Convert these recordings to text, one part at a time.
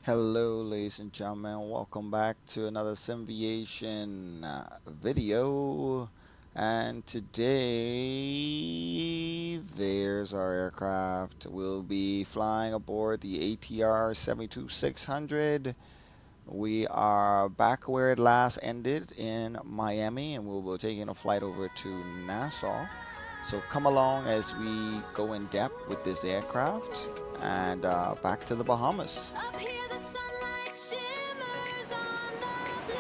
Hello, ladies and gentlemen. Welcome back to another Simviation video. And today, there's our aircraft. We'll be flying aboard the ATR 72600. We are back where it last ended in Miami, and we'll be taking a flight over to Nassau. So come along as we go in depth with this aircraft and back to the Bahamas. Up here the sunlight shimmers on the blue.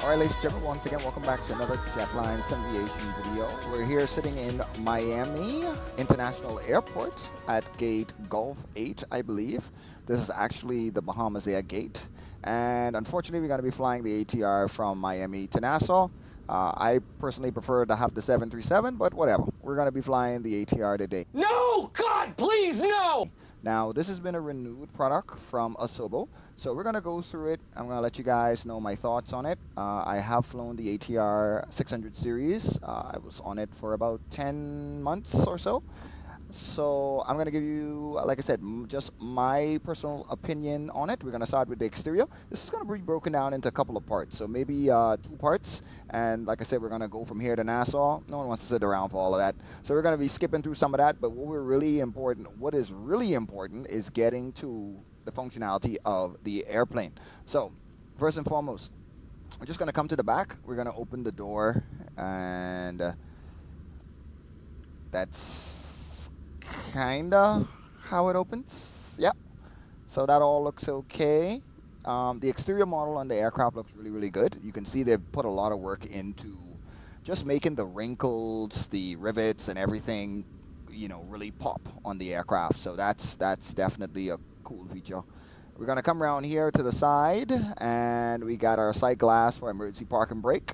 Alright, ladies and gentlemen, once again, welcome back to another Jetline Simviation video. We're here sitting in Miami International Airport at gate Gulf 8, I believe. This is actually the Bahamas Air gate. And unfortunately, we're going to be flying the ATR from Miami to Nassau. I personally prefer to have the 737, but whatever. We're going to be flying the ATR today. No! God, please, no! Now, this has been a renewed product from Asobo, so we're going to go through it. I'm going to let you guys know my thoughts on it. I have flown the ATR 600 series. I was on it for about 10 months or so. So I'm going to give you, like I said, just my personal opinion on it. We're going to start with the exterior. This is going to be broken down into a couple of parts, so maybe 2 parts. And like I said, we're going to go from here to Nassau. No one wants to sit around for all of that. So we're going to be skipping through some of that, but what is really important is getting to the functionality of the airplane. So first and foremost, we're just going to come to the back. We're going to open the door, and that's kinda how it opens. Yep. So that all looks okay. The exterior model on the aircraft looks really good. You can see they've put a lot of work into just making the wrinkles, the rivets, and everything, you know, really pop on the aircraft. So that's definitely a cool feature. We're gonna come around here to the side, and we got our side glass for emergency park and brake.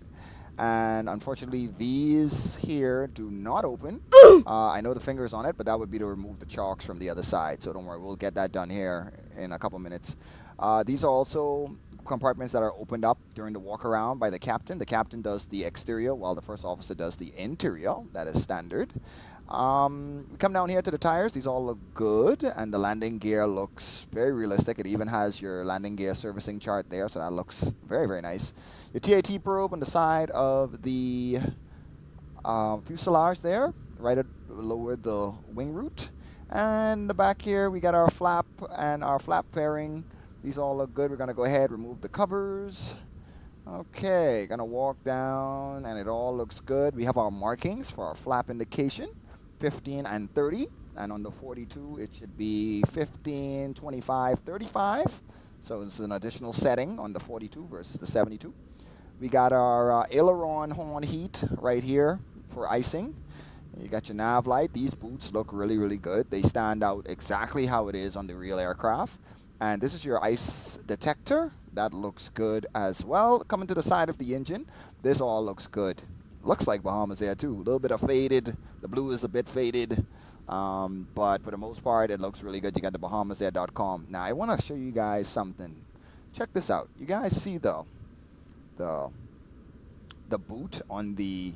And unfortunately, these here do not open. I know the finger's on it, but that would be to remove the chocks from the other side. So don't worry, we'll get that done here in a couple minutes. These are also compartments that are opened up during the walk around by the captain. The captain does the exterior while the first officer does the interior. That is standard. We come down here to the tires. These all look good, and the landing gear looks very realistic. It even has your landing gear servicing chart there, so that looks very nice. Your TAT probe on the side of the fuselage there, right lower the wing root. And the back here, we got our flap and our flap fairing. These all look good. We're going to go ahead, remove the covers. Okay, gonna walk down, and it all looks good. We have our markings for our flap indication, 15 and 30, and on the 42 it should be 15, 25, 35. So it's an additional setting on the 42 versus the 72. We got our aileron horn heat right here for icing. You got your nav light. These boots look really good. They stand out exactly how it is on the real aircraft. And this is your ice detector. That looks good as well. Coming to the side of the engine, this all looks good. Looks like Bahamas there too. A little bit of faded. The blue is a bit faded. But for the most part, it looks really good. You got the bahamasair.com. Now, I want to show you guys something. Check this out. You guys see the boot on the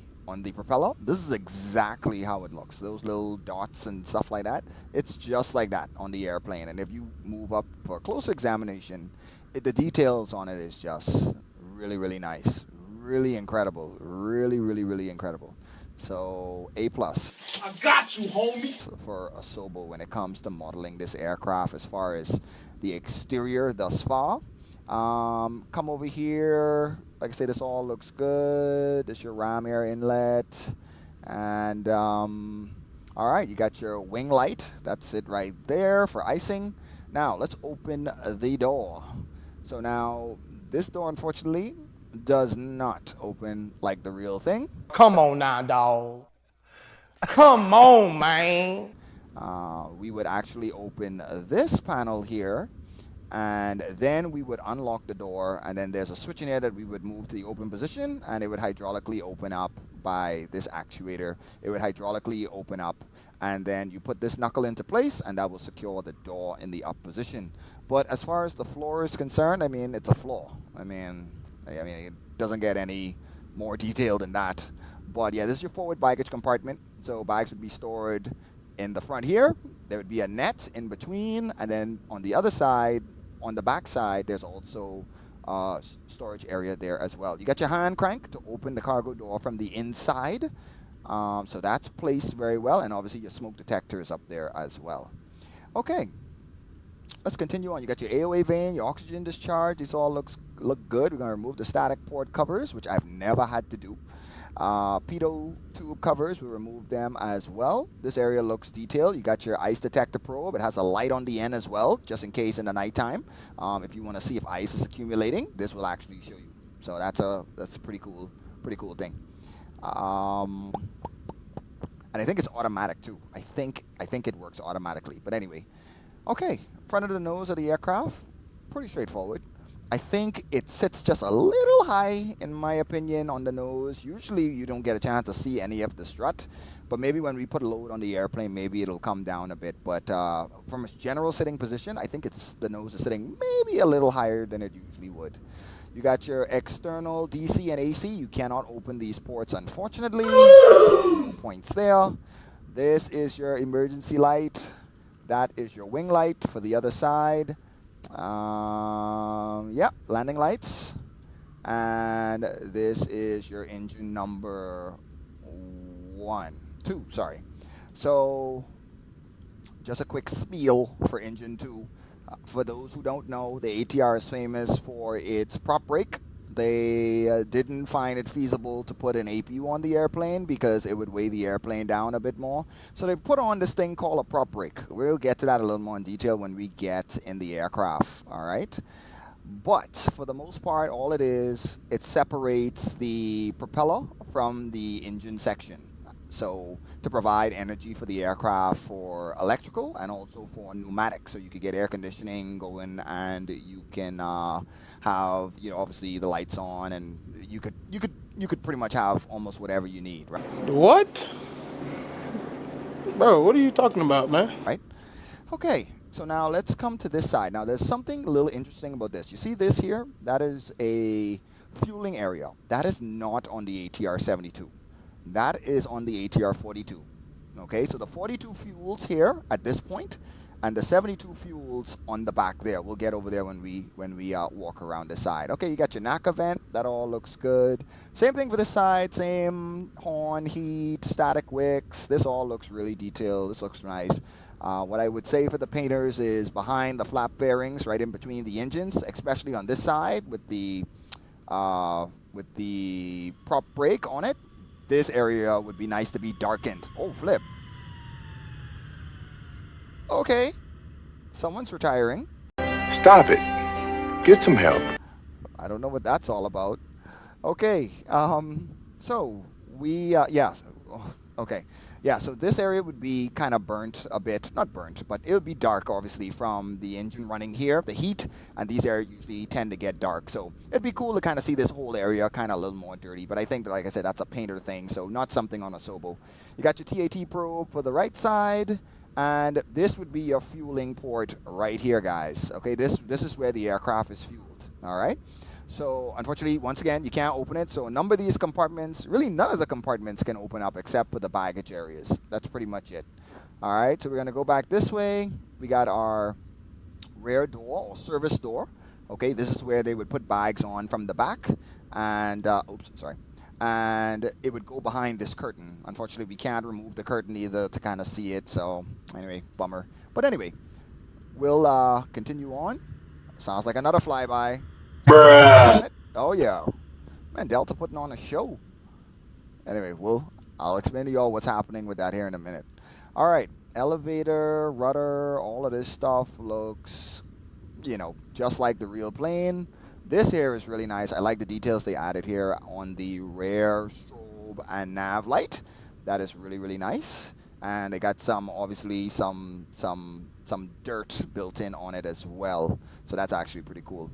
propeller? This is exactly how it looks. Those little dots and stuff like that, it's just like that on the airplane. And if you move up for a closer examination, the details on it is just really nice, really incredible, really incredible. So A+. I got you, homie! For Asobo when it comes to modeling this aircraft as far as the exterior thus far. Come over here. Like I say, this all looks good. This is your ram air inlet. And alright, you got your wing light. That's it right there for icing. Now let's open the door. So now this door unfortunately does not open like the real thing. Come on now, dawg. Come on, man. We would actually open this panel here, and then we would unlock the door, and then there's a switch in here that we would move to the open position, and it would hydraulically open up by this actuator. It would hydraulically open up, and then you put this knuckle into place, and that will secure the door in the up position. But as far as the floor is concerned, I mean, it's a floor. I mean, it doesn't get any more detailed than that. But yeah, this is your forward baggage compartment. So bags would be stored in the front here. There would be a net in between, and then on the other side, on the back side, there's also storage area there as well. You got your hand crank to open the cargo door from the inside. So that's placed very well, and obviously your smoke detector is up there as well. Okay, let's continue on. You got your AOA vane, your oxygen discharge. These all look good. We're gonna remove the static port covers, which I've never had to do. Pitot tube covers, we remove them as well. This area looks detailed. You got your ice detector probe. It has a light on the end as well, just in case in the nighttime. If you want to see if ice is accumulating, this will actually show you. So that's a pretty cool thing. And I think it's automatic too. I think it works automatically. But anyway, okay, front of the nose of the aircraft, pretty straightforward. I think it sits just a little high, in my opinion, on the nose. Usually you don't get a chance to see any of the strut, but maybe when we put a load on the airplane, maybe it'll come down a bit. But from its general sitting position, I think the nose is sitting maybe a little higher than it usually would. You got your external DC and AC. You cannot open these ports, unfortunately. So no points there. This is your emergency light. That is your wing light for the other side. Yep, landing lights. And this is your engine number 2, sorry. So just a quick spiel for engine 2. For those who don't know, the ATR is famous for its prop brake. They didn't find it feasible to put an APU on the airplane because it would weigh the airplane down a bit more. So they put on this thing called a prop brake. We'll get to that a little more in detail when we get in the aircraft, all right? But for the most part, all it is, it separates the propeller from the engine section. So to provide energy for the aircraft for electrical and also for pneumatic, so you could get air conditioning going and you can have, you know, obviously the lights on, and you could pretty much have almost whatever you need, right? What? Bro, what are you talking about, man? Right? Okay, so now let's come to this side. Now there's something a little interesting about this. You see this here? That is a fueling area. That is not on the ATR 72. That is on the ATR 42. Okay, so the 42 fuels here at this point, and the 72 fuels on the back there. We'll get over there when we walk around the side. Okay, you got your NACA vent. That all looks good. Same thing for this side. Same horn, heat, static wicks. This all looks really detailed. This looks nice. What I would say for the painters is behind the flap bearings, right in between the engines, especially on this side with the prop brake on it. This area would be nice to be darkened. Oh, flip. Okay. Someone's retiring. Stop it. Get some help. I don't know what that's all about. Okay. So we, yes. Okay. Yeah, so this area would be kind of burnt a bit. Not burnt, but it would be dark, obviously, from the engine running here, the heat, and these areas usually tend to get dark. So it'd be cool to kind of see this whole area kind of a little more dirty, but I think, that, like I said, that's a painter thing, so not something on Asobo. You got your TAT probe for the right side, and this would be your fueling port right here, guys. Okay, this is where the aircraft is fueled, all right? So unfortunately, once again, you can't open it. So a number of these compartments, really none of the compartments can open up except for the baggage areas. That's pretty much it. All right, so we're gonna go back this way. We got our rear door or service door. Okay, this is where they would put bags on from the back, and oops, sorry. And it would go behind this curtain. Unfortunately, we can't remove the curtain either to kind of see it. So anyway, bummer. But anyway, we'll continue on. Sounds like another flyby. Bruh. Oh yeah, man, Delta putting on a show. Anyway, I'll explain to y'all what's happening with that here in a minute. All right, elevator, rudder, all of this stuff looks, you know, just like the real plane. This here is really nice. I like the details they added here on the rear strobe and nav light. That is really, really nice. And they got obviously some dirt built in on it as well. So that's actually pretty cool.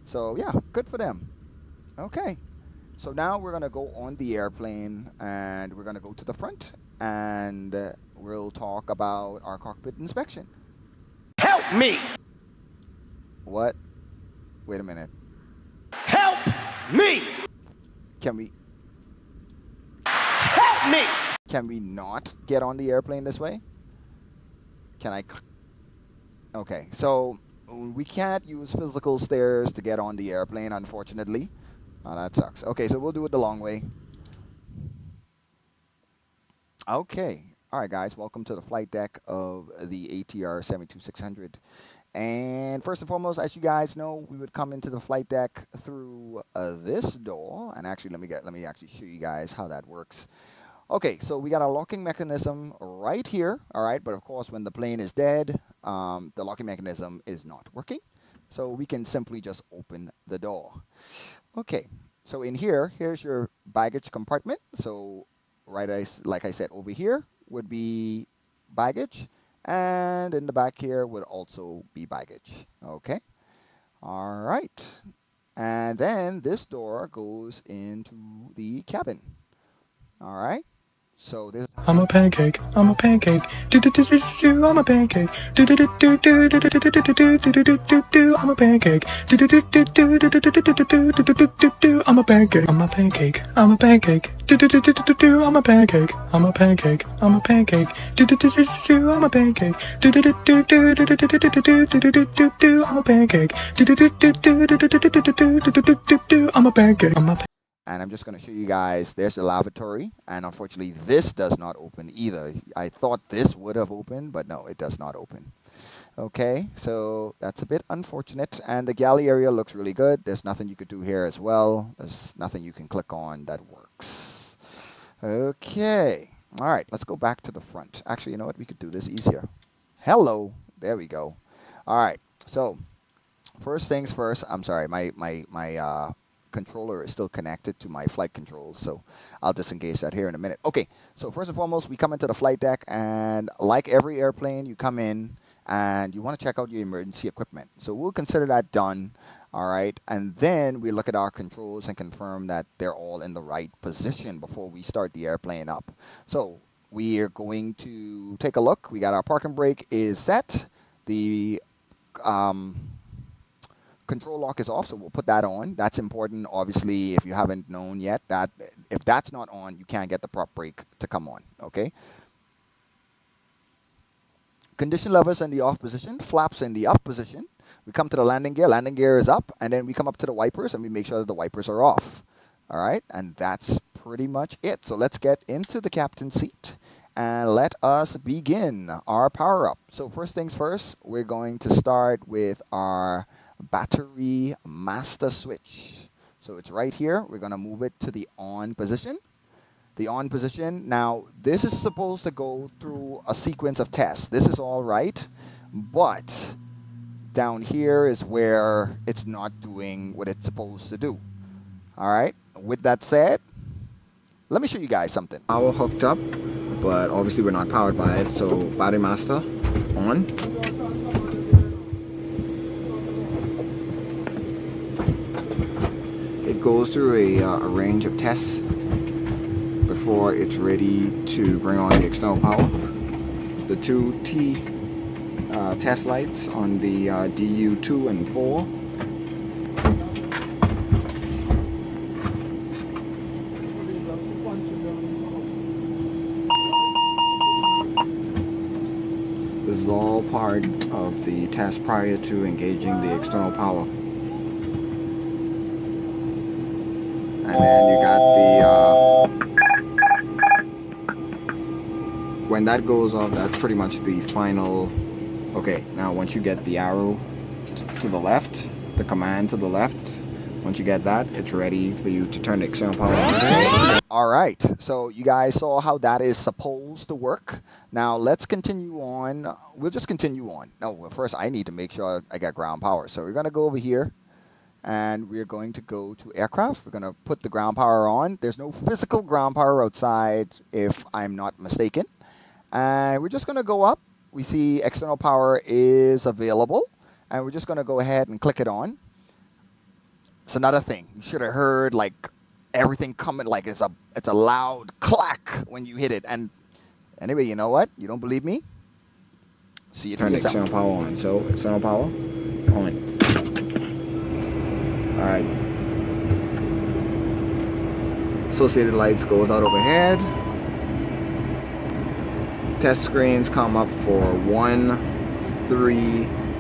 So yeah, good for them. Okay, so now we're gonna go on the airplane and we're gonna go to the front and we'll talk about our cockpit inspection. Help me! What? Wait a minute. Help me! Can we? Help me! Can we not get on the airplane this way? Can I? Okay, so we can't use physical stairs to get on the airplane, unfortunately. Oh, that sucks. Okay, so we'll do it the long way. Okay. All right, guys, welcome to the flight deck of the ATR 72600. And first and foremost, as you guys know, we would come into the flight deck through this door. And actually, let me actually show you guys how that works. Okay, so we got a locking mechanism right here. All right, but of course, when the plane is dead, the locking mechanism is not working. So we can simply just open the door. Okay, so in here, here's your baggage compartment. So like I said, over here would be baggage, and in the back here would also be baggage. Okay, all right, and then this door goes into the cabin. All right, so this. I'm a pancake. I'm a pancake. Do do do do do. I'm a pancake. Do do do do do do do do do do do do do do. I'm a pancake. Do do do do do do do do do do do do do do do. I'm a pancake. I'm a pancake. I'm a pancake. Do do do do do do. I'm a pancake. I'm a pancake. I'm a pancake. Do do do do do. I'm a pancake. Do do do do do do do do do do do do do do. I'm a pancake. Do do do do do do do do do do do do do. I'm a pancake. I'm a pancake. And I'm just going to show you guys, there's the lavatory, and unfortunately this does not open either. I thought this would have opened, but no, it does not open. Okay, so that's a bit unfortunate, and the galley area looks really good. There's nothing you could do here as well. There's nothing you can click on that works. Okay, all right, let's go back to the front. Actually, you know what, we could do this easier. Hello, there we go. All right, so first things first, I'm sorry, my controller is still connected to my flight controls, so I'll disengage that here in a minute. Okay, so first and foremost, we come into the flight deck, and like every airplane, you come in and you want to check out your emergency equipment. So we'll consider that done, all right? And then we look at our controls and confirm that they're all in the right position before we start the airplane up. So we are going to take a look. We got our parking brake is set. The control lock is off, so we'll put that on. That's important, obviously, if you haven't known yet, that if that's not on, you can't get the prop brake to come on, okay? Condition levers in the off position, flaps in the up position. We come to the landing gear is up, and then we come up to the wipers and we make sure that the wipers are off. All right, and that's pretty much it. So let's get into the captain's seat and let us begin our power up. So first things first, we're going to start with our battery master switch. So it's right here. We're going to move it to the on position. The on position. Now, this is supposed to go through a sequence of tests. This is all right, but down here is where it's not doing what it's supposed to do. All right, with that said, let me show you guys something. Power hooked up, but obviously we're not powered by it. So battery master on. It goes through a range of tests before it's ready to bring on the external power. The two T test lights on the DU2 and 4. This is all part of the test prior to engaging the external power. And then you got the when that goes off, that's pretty much the final. Okay, now once you get the arrow to the left, the command to the left, once you get that, it's ready for you to turn the external power on. All right, so you guys saw how that is supposed to work. Now let's continue on. We'll just continue on. No, well, first I need to make sure I got ground power. So we're gonna go over here and we're going to go to aircraft. We're gonna put the ground power on. There's no physical ground power outside if I'm not mistaken. And we're just gonna go up. We see external power is available, and we're just going to go ahead and click it on. It's another thing. You should have heard like everything coming, like it's a loud clack when you hit it. And anyway, you know what? You don't believe me? See it. Turn the external power on. So external power on. All right. Associated lights goes out overhead. Test screens come up for 1, 3,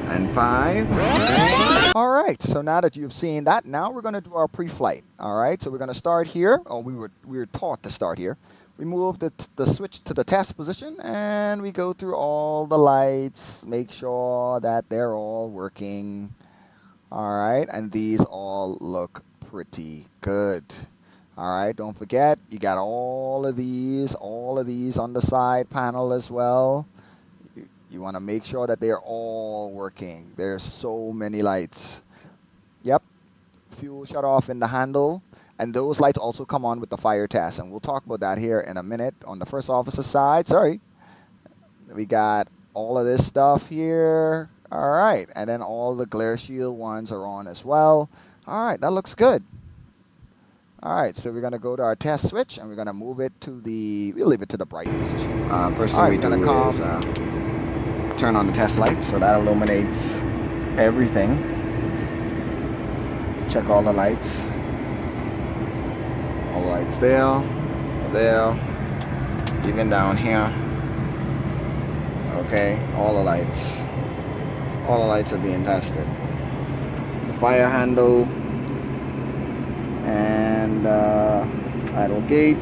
and 5. All right, so now that you've seen that, now we're going to do our pre-flight. All right, so we're going to start here. Oh, we were taught to start here. We move the switch to the test position, and we go through all the lights, make sure that they're all working. All right, and these all look pretty good. All right, don't forget, you got all of these on the side panel as well. You want to make sure that they're all working. There's so many lights. Yep, fuel shut off in the handle. And those lights also come on with the fire test. And we'll talk about that here in a minute on the first officer side. Sorry. We got all of this stuff here. All right. And then all the glare shield ones are on as well. All right. That looks good. All right. So we're going to go to our test switch and we're going to move it to we'll leave it to the bright position. First thing we do is turn on the test light. So that illuminates everything. Check all the lights. All the lights there, even down here. Okay, all the lights are being tested. The fire handle and idle gate,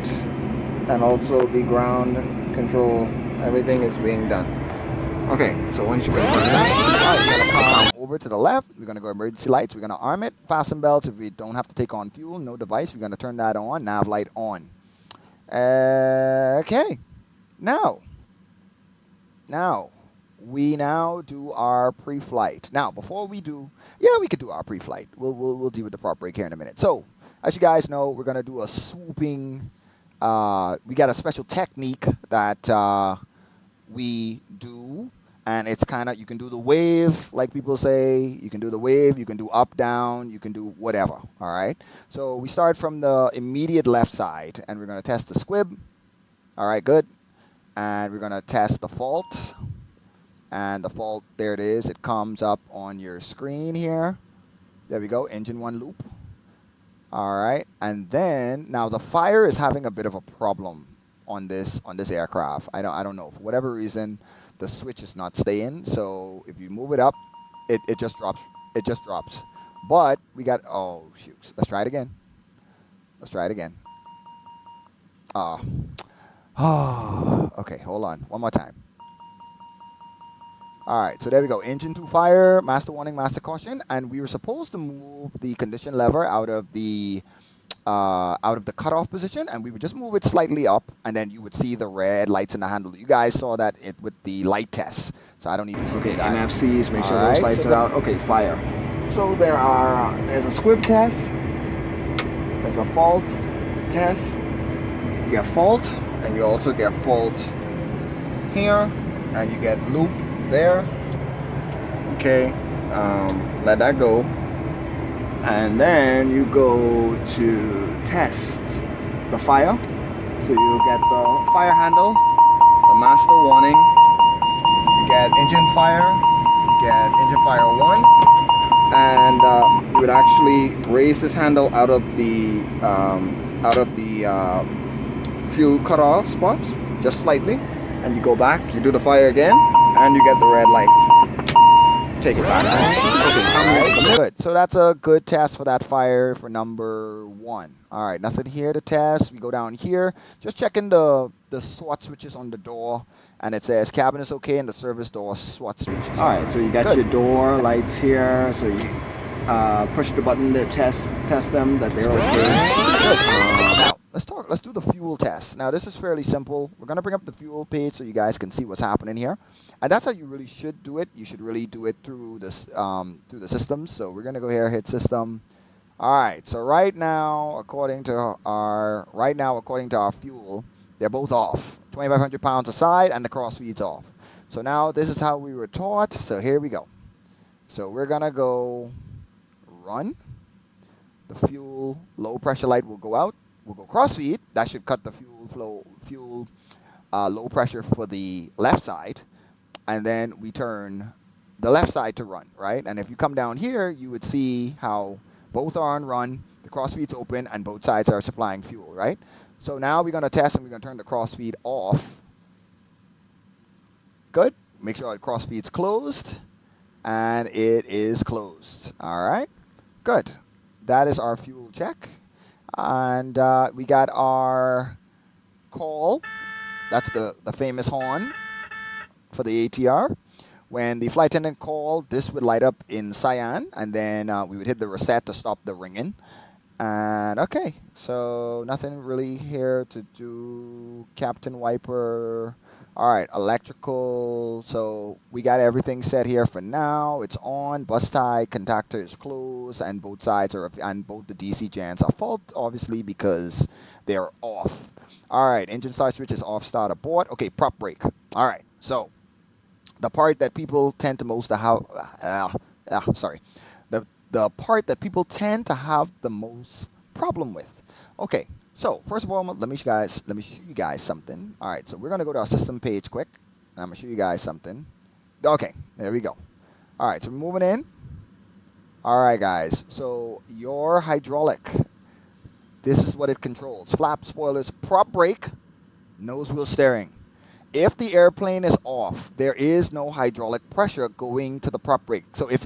and also the ground control. Everything is being done. Okay, so once you bring it down, we're gonna come over to the left. We're gonna go emergency lights. We're gonna arm it. Fasten belts. If we don't have to take on fuel, no device. We're gonna turn that on. Nav light on. Okay. Now we do our pre-flight. Now, before we do, we could do our pre-flight. We'll deal with the prop break here in a minute. So, as you guys know, we're gonna do a swooping. We got a special technique that we do, and it's kind of, you can do the wave, like people say. You can do the wave. You can do up, down. You can do whatever. All right. So we start from the immediate left side, and we're gonna test the squib. All right, good. And we're gonna test the fault. And the fault, there it is. It comes up on your screen here. There we go. Engine 1 loop. All right. And then now the fire is having a bit of a problem on this aircraft. I don't know, for whatever reason the switch is not staying. So if you move it up, it just drops. But we got, oh shoot, let's try it again. Okay, hold on, one more time. All right, so there we go. Engine 2 fire, master warning, master caution, and we were supposed to move the condition lever out of the cutoff position, and we would just move it slightly up, and then you would see the red lights in the handle. You guys saw that with the light test, so I don't need to show you that. MFCs, make sure those lights are out. Okay, fire. So there's a squib test, there's a fault test. You get fault, and you also get fault here, and you get loop there. Okay, let that go. And then you go to test the fire. So you get the fire handle, the master warning, you get engine fire, you get engine fire 1, and you would actually raise this handle out of the fuel cutoff spot, just slightly, and you go back, you do the fire again, and you get the red light. Take it back. Okay, good. So that's a good test for that fire for number 1. All right, nothing here to test. We go down here, just checking the SWAT switches on the door, and it says cabin is okay and the service door SWAT switches. All right, so you got your door lights here. So you push the button to test them that they're okay. Now let's do the fuel test. Now this is fairly simple. We're gonna bring up the fuel page so you guys can see what's happening here. And that's how you really should do it. You should really do it through this through the system. So we're gonna go here, hit system. All right. So right now, according to our fuel, they're both off. 2,500 pounds aside, and the cross feed's off. So now this is how we were taught. So here we go. So we're gonna go run. The fuel low pressure light will go out. We'll go cross feed. That should cut the fuel low pressure for the left side. And then we turn the left side to run, right? And if you come down here, you would see how both are on run, the cross feed's open, and both sides are supplying fuel, right? So now we're going to test, and we're going to turn the cross feed off. good. Make sure the cross feed's closed, and it is closed. All right, good. That is our fuel check, and we got our call. That's the famous horn for the ATR. When the flight attendant called, this would light up in cyan, and then we would hit the reset to stop the ringing. And okay, so nothing really here to do. Captain Wiper. All right, electrical. So we got everything set here for now. It's on. Bus tie contactor is closed, and both sides are, and both the DC jans are fault, obviously, because they're off. All right, engine start switch is off, start abort. Okay, prop brake. All right, so the part that people tend to most to have, sorry, the part that people tend to have the most problem with. Okay, so first of all, let me show you guys something. All right, so we're gonna go to our system page quick, and I'm gonna show you guys something. Okay, there we go. All right, so we're moving in. All right, guys. So your hydraulic, this is what it controls: flap, spoilers, prop brake, nose wheel steering. If the airplane is off, there is no hydraulic pressure going to the prop brake. So if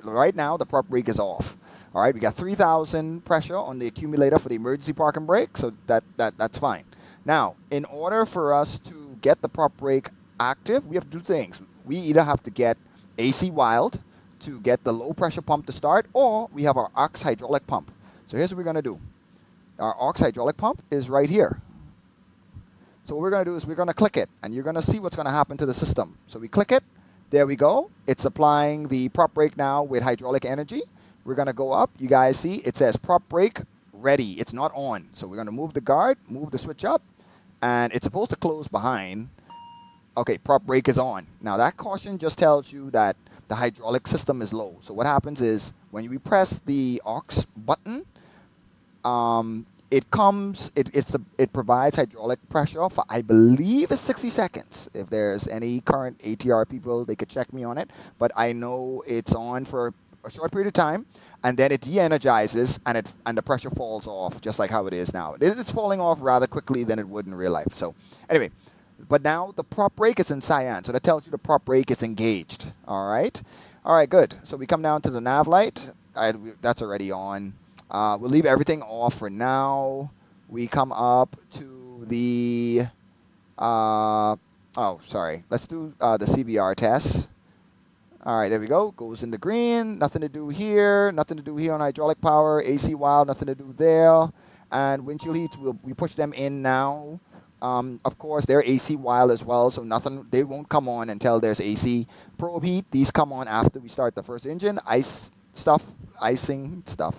right now the prop brake is off, all right, we got 3,000 pressure on the accumulator for the emergency parking brake, so that's fine. Now, in order for us to get the prop brake active, we have to do things. We either have to get AC wild to get the low pressure pump to start, or we have our aux hydraulic pump. So here's what we're gonna do. Our aux hydraulic pump is right here. So what we're going to do is we're going to click it, and you're going to see what's going to happen to the system. So we click it. There we go. It's applying the prop brake now with hydraulic energy. We're going to go up. You guys see it says prop brake ready. It's not on. So we're going to move the guard, move the switch up, and it's supposed to close behind. Okay, prop brake is on. Now that caution just tells you that the hydraulic system is low. So what happens is when we press the aux button, it provides hydraulic pressure for, I believe, it's 60 seconds. If there's any current ATR people, they could check me on it. But I know it's on for a short period of time, and then it de-energizes, and the pressure falls off, just like how it is now. It's falling off rather quickly than it would in real life. So anyway, but now the prop brake is in cyan, so that tells you the prop brake is engaged. All right, good. So we come down to the nav light. That's already on. We'll leave everything off for now. We come up to the, let's do the CBR test. All right, there we go. Goes into green. Nothing to do here. Nothing to do here on hydraulic power. AC wild, nothing to do there. And windshield heats, we push them in now. Of course, they're AC wild as well, so they won't come on until there's AC. Probe heat, these come on after we start the first engine. Icing stuff,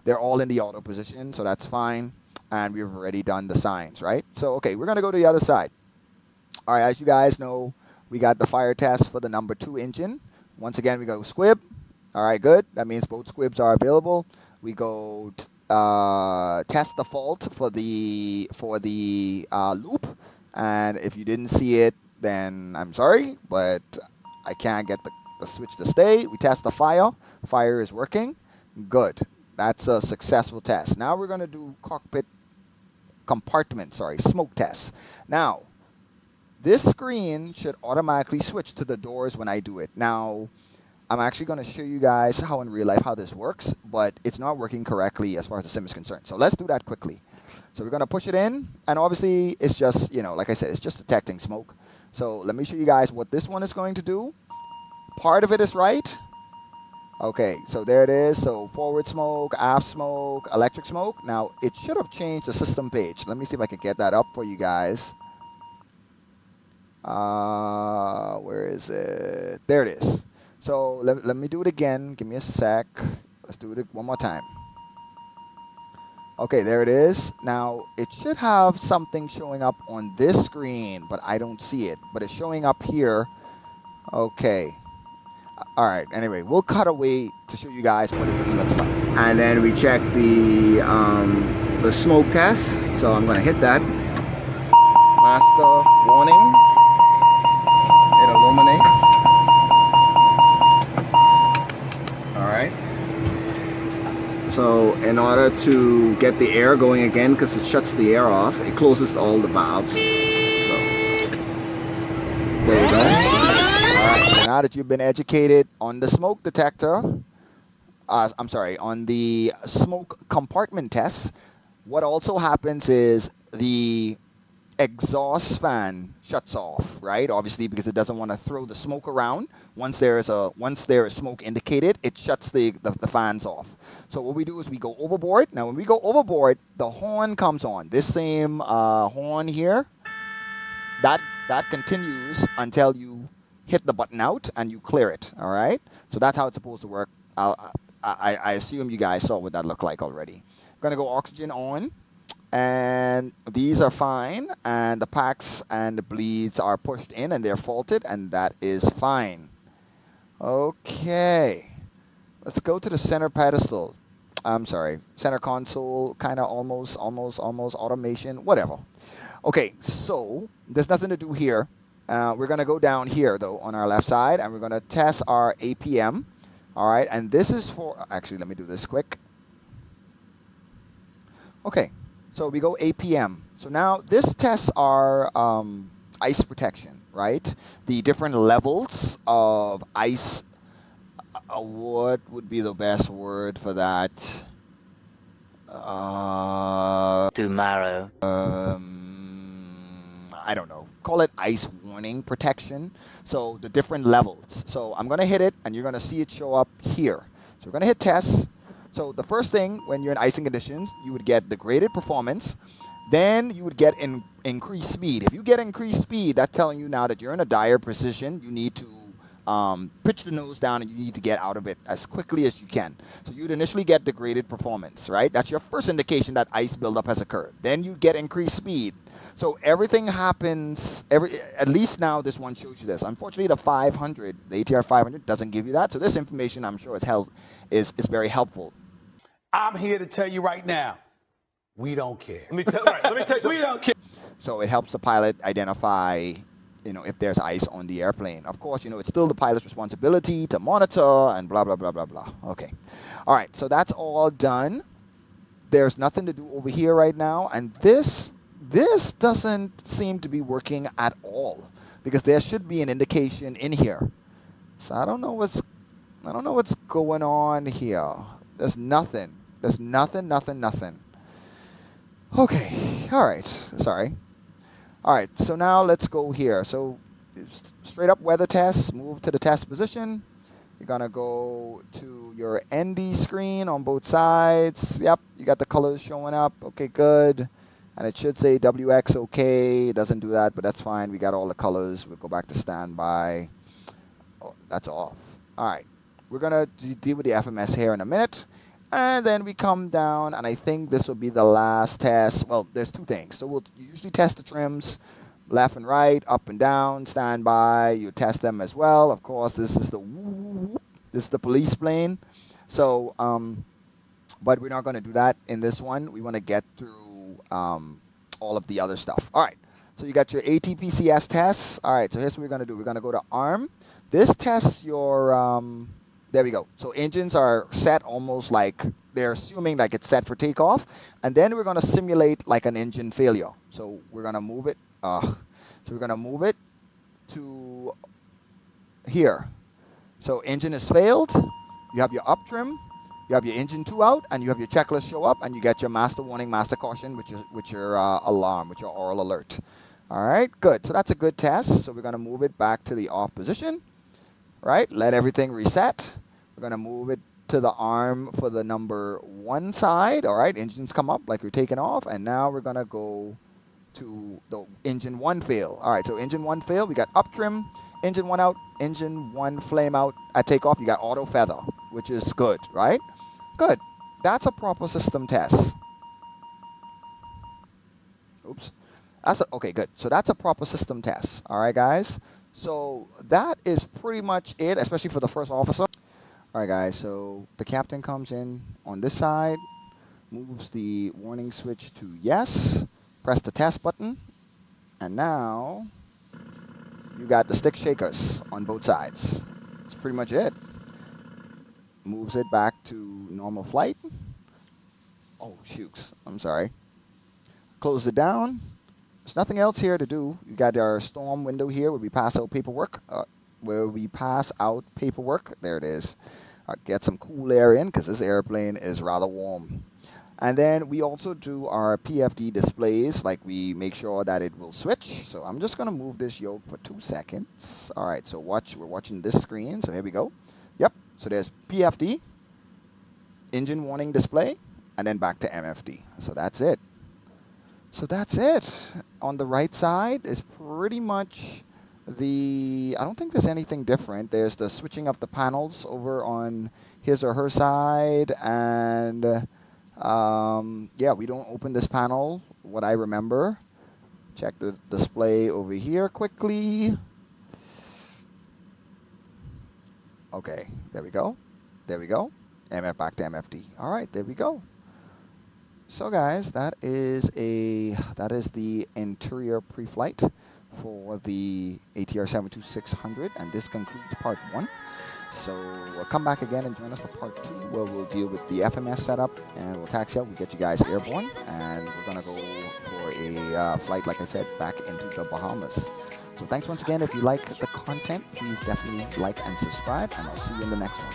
they're all in the auto position, so that's fine. And we've already done the signs, right? So okay, we're gonna go to the other side. All right, as you guys know, we got the fire test for the number 2 engine. Once again, we go squib. All right, good. That means both squibs are available. We go test the fault for the loop, and if you didn't see it, then I'm sorry, but I can't get the switch to stay. We test the fire. Fire is working. Good. That's a successful test. Now we're going to do cockpit smoke test. Now, this screen should automatically switch to the doors when I do it. Now, I'm actually going to show you guys how in real life how this works, but it's not working correctly as far as the sim is concerned. So let's do that quickly. So we're going to push it in, and obviously it's just, like I said, it's just detecting smoke. So let me show you guys what this one is going to do. Part of it is right. Okay, so there it is. So forward smoke, aft smoke, electric smoke. Now, it should have changed the system page. Let me see if I can get that up for you guys. Where is it? There it is. So let me do it again. Give me a sec. Let's do it one more time. Okay, there it is. Now, it should have something showing up on this screen, but I don't see it. But it's showing up here. Okay. All right, anyway, we'll cut away to show you guys what it really looks like. And then we check the smoke test. So I'm gonna hit that. Master warning. It illuminates. All right. So in order to get the air going again, because it shuts the air off, it closes all the valves. So there you go. now that you've been educated on the smoke detector, I'm sorry, on the smoke compartment test, what also happens is the exhaust fan shuts off, right? Obviously, because it doesn't want to throw the smoke around. Once there is smoke indicated, it shuts the fans off. So what we do is we go overboard. Now, when we go overboard, the horn comes on. This same horn here, that continues until you hit the button out and you clear it. All right. So that's how it's supposed to work. I assume you guys saw what that looked like already. I'm gonna go oxygen on, and these are fine, and the packs and the bleeds are pushed in and they're faulted, and that is fine. Okay, let's go to the center pedestal. I'm sorry, center console, kind of almost automation, whatever. Okay, so there's nothing to do here. We're gonna go down here though on our left side, and we're gonna test our APM. All right, and this is for, actually, let me do this quick. Okay, so we go APM. So now this tests our ice protection, right? The different levels of ice. What would be the best word for that? Tomorrow. I don't know. Call it ice warning protection. So the different levels. So I'm going to hit it, and you're going to see it show up here. So we're going to hit test. So the first thing, when you're in icing conditions, you would get degraded performance. Then you would get increased speed. If you get increased speed, that's telling you now that you're in a dire position. You need to pitch the nose down, and you need to get out of it as quickly as you can. So you'd initially get degraded performance, right? That's your first indication that ice buildup has occurred. Then you get increased speed. So everything happens, at least now this one shows you this. Unfortunately, the ATR 500 doesn't give you that. So this information, I'm sure is very helpful. I'm here to tell you right now, we don't care. Let me tell you something. We don't care. So it helps the pilot identify, if there's ice on the airplane. Of course, it's still the pilot's responsibility to monitor and blah, blah, blah, blah, blah. Okay. All right, so that's all done. There's nothing to do over here right now. And this doesn't seem to be working at all, because there should be an indication in here. So I don't know what's going on here. There's nothing. There's nothing. Okay. All right. Sorry. All right. So now let's go here. So straight up weather test. Move to the test position. You're gonna go to your ND screen on both sides. Yep. You got the colors showing up. Okay. Good. And it should say WX okay. It doesn't do that, but that's fine. We got all the colors. We'll go back to standby. Oh, that's off. All right. We're going to deal with the FMS here in a minute. And then we come down, and I think this will be the last test. Well, there's two things. So we'll usually test the trims, left and right, up and down, standby. You test them as well. Of course, this is the police plane. So, but we're not going to do that in this one. We want to get through all of the other stuff. All right, so you got your ATPCS tests. All right, so here's what we're going to do. We're going to go to ARM. This tests your, there we go. So engines are set almost like they're assuming like it's set for takeoff. And then we're going to simulate like an engine failure. So we're going to move it. So we're going to move it to here. So engine is failed. You have your up trim. You have your engine 2 out, and you have your checklist show up, and you get your master warning, master caution, with your alarm, with your oral alert. All right, good. So that's a good test. So we're going to move it back to the off position, right? Let everything reset. We're going to move it to the arm for the number 1 side. All right, engines come up like you're taking off, and now we're going to go to the engine 1 fail. All right, so engine 1 fail. We got up trim, engine 1 out, engine 1 flame out at takeoff. You got auto feather, which is good, right? Good. That's a proper system test. Oops. Okay, good. So that's a proper system test. All right, guys. So that is pretty much it, especially for the first officer. All right, guys. So the captain comes in on this side, moves the warning switch to yes, press the test button, and now you got the stick shakers on both sides. That's pretty much it. Moves it back to normal flight. Oh, shoots. I'm sorry. Close it down. There's nothing else here to do. You got our storm window here where we pass out paperwork. where we pass out paperwork. There it is. Get some cool air in because this airplane is rather warm. And then we also do our PFD displays, like we make sure that it will switch. So I'm just gonna move this yoke for 2 seconds. All right, so we're watching this screen. So here we go. Yep, so there's PFD, engine warning display, and then back to MFD. So that's it. So that's it. On the right side is pretty much I don't think there's anything different. There's the switching of the panels over on his or her side, and yeah, we don't open this panel, what I remember. Check the display over here quickly. Okay, there we go. There we go. MF back to MFD. All right, there we go. So guys, that is the interior pre-flight for the ATR 72600, and this concludes part 1. So come back again and join us for part 2, where we'll deal with the FMS setup, and we'll taxi out, we'll get you guys airborne, and we're gonna go for a flight, like I said, back into the Bahamas. So thanks once again. If you like the content, please definitely like and subscribe, and I'll see you in the next one.